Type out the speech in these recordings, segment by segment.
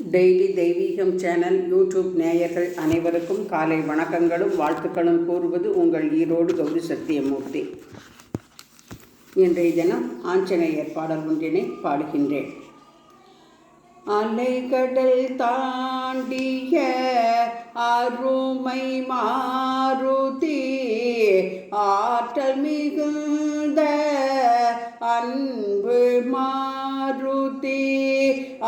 Daily தெய்வீகம் channel YouTube நேயர்கள் அனைவருக்கும் காலை வணக்கங்களும் வாழ்த்துக்களும் கூறுவது உங்கள் ஈரோடு கௌரி சத்தியமூர்த்தி. இன்றைய தினம் ஆஞ்சநேயர் பாடல் ஒன்றினை பாடுகின்றேன். அலைகடல் தாண்டிய அருமை மாருதி, ஆற்றல் மிகுந்த அன்பு மாருதி,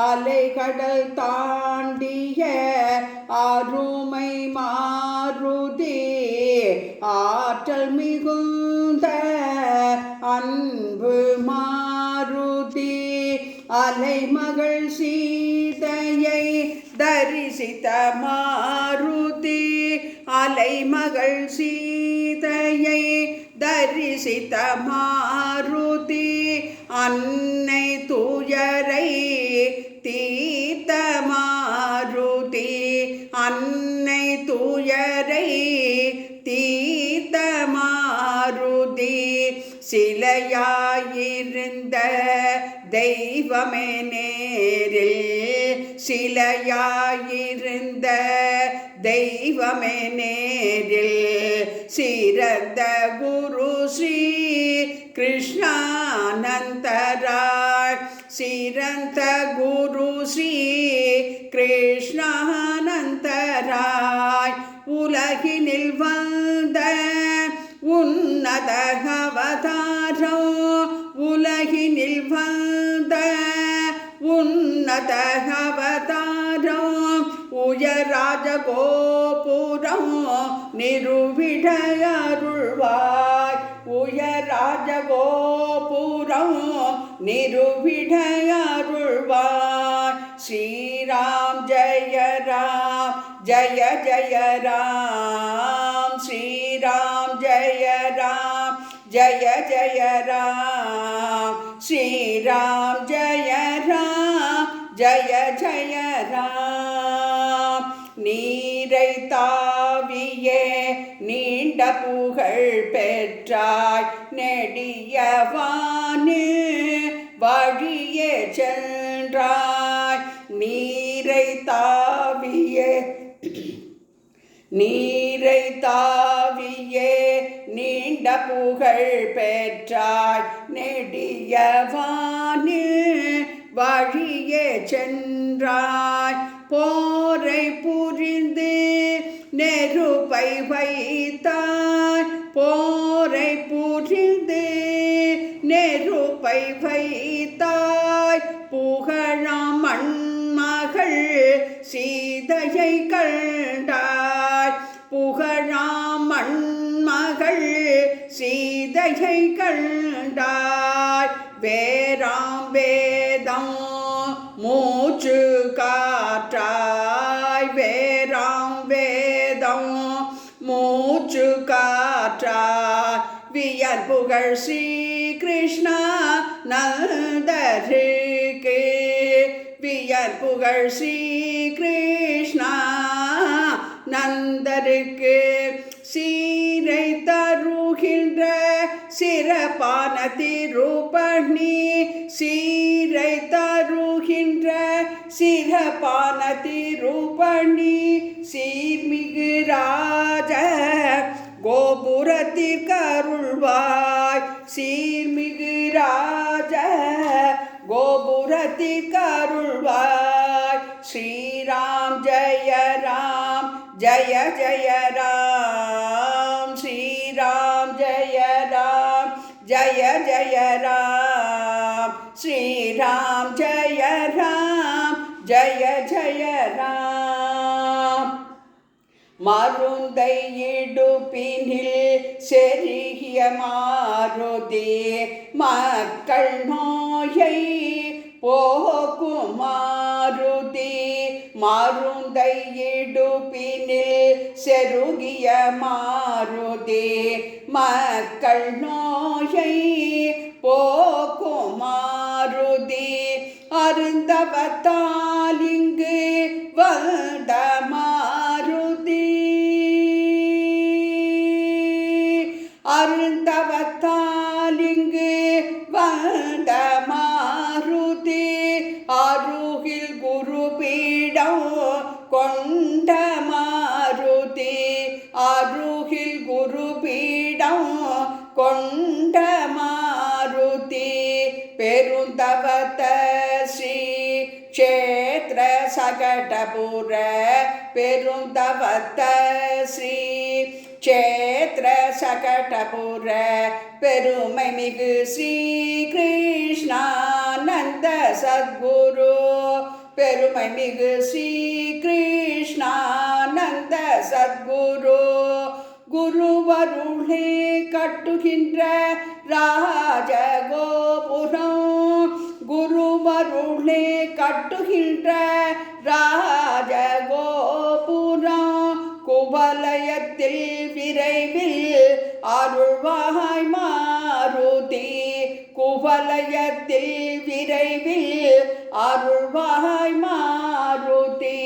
அலைகடல் தாண்டிய அருமை மாருதி, ஆற்றல் மிகுந்த அன்பு மாருதி, அலைமகள் சீதையை தரிசித்த மாருதி, அலைமகள் சீதையை தரிசித்த மாருதி, அன்னை துயரை தீர்த்த மாருதி, அன்னை துயரை தீர்த்த மாருதி, சிலையாயிருந்த தெய்வமே நேரில், சிலையாயிருந்த தெய்வமே நேரில், சிறந்த குரு ஸ்ரீ கிருஷ்ணானந்தராய், சிறந்த குரு ஸ்ரீ கிருஷ்ணானந்தராய், உலகினில் வந்த உன்னத அவதாரம், உலகினில் வந்த உன்னத அவதாரம், உயராஜ கோபுரம் நிறுவிட அருள்வாய், உயராஜ கோபுரம் நிறுவிட அருள்வாய், ஸ்ரீராம் ஜெய ராம் ஜெய ஜெய ராம், ஸ்ரீராம் ஜெய ராம் ஜெய ஜெய ராம், ஸ்ரீராம் ஜெய ராம் ஜெய ஜெய ராம், நீரை தாவியே நீண்ட புகழ் பெற்றாய், நெடியவானு வழியே சென்றாய், நீரை தாவியே நீரை தாவியே நீண்ட புகழ் பெற்றாய், நெடியவானு வழியே சென்றாய், போரை புரிந்து நெருப்பை வைத்தாய், போரை புரிந்து நெருப்பை வைத்தாய், புகழாம் மண்மகள் சீதையை கண்டாய், புகழாம் மண்மகள் சீதையை கண்டாய், வேறாம் வேதம் மூச்சு காற்றாய், வேறாம் வேதம் மூச்சு காற்றாய், வியர் புகழ் ஸ்ரீ கிருஷ்ணா நந்தருக்கு, வியர் புகழ் ஸ்ரீ கிருஷ்ணா நந்தருக்கு, சீரை தருகின்ற சிறப்பான திருப்பணி, சீரை தருகின்ற சிறப்பான திருப்பணி, சீர்மிகு ராஜ கோபுரத்திற்கருள்வாய், சீர்மிகு ராஜ கோபுரத்திற்கருள்வாய், ஸ்ரீராம் ஜெய ராம் ஜெய ஜெய ராம், ஸ்ரீராம் ஜெய ராம் ஜெய ஜெய ராம், ஸ்ரீராம் ஜெய ராம் ஜெய ஜெய ராம், மருந்தை இடுப்பினில் செருகிய மாருதி, மக்கள் நோயை போக்கும் மாருதி, மருந்தை இடுப்பினில் செருகிய மாருதி, மக்கள் நோயை போக்கும் மாருதி, அருந்தவத்தால் இங்கு வந்த மாருதி, அருந்தவத்தால் இங்கு வந்த மாருதி, அருகில் குரு பீட க்ஷேத்ர சகடபுர பெருந்தவத்த ஸ்ரீ க்ஷேத்ர சகடபுர பெருமை மிகு ஸ்ரீ கிருஷ்ணானந்த சத்குரு பெருமை மிகு ஸ்ரீ கிருஷ்ணானந்த சத்குரு குருவருளே கட்டுகின்ற ராஜகோபுரம் குருவருளே கட்டுகின்ற ராஜகோபுரம் குவலயத்தில் விரைவில் அருள்வாய் மாருதி குவலயத்தில் விரைவில் அருள்வாய் மாருதி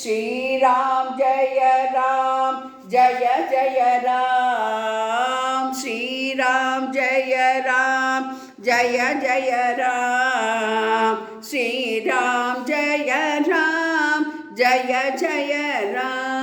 ஸ்ரீராம் ஜெய ராம் ஜய ஜய ராம் ஸ்ரீராம் ஜெய ராம் ஜய ஜய ராம் ஸ்ரீராம் ஜெய ராம் ஜய ஜய ராம்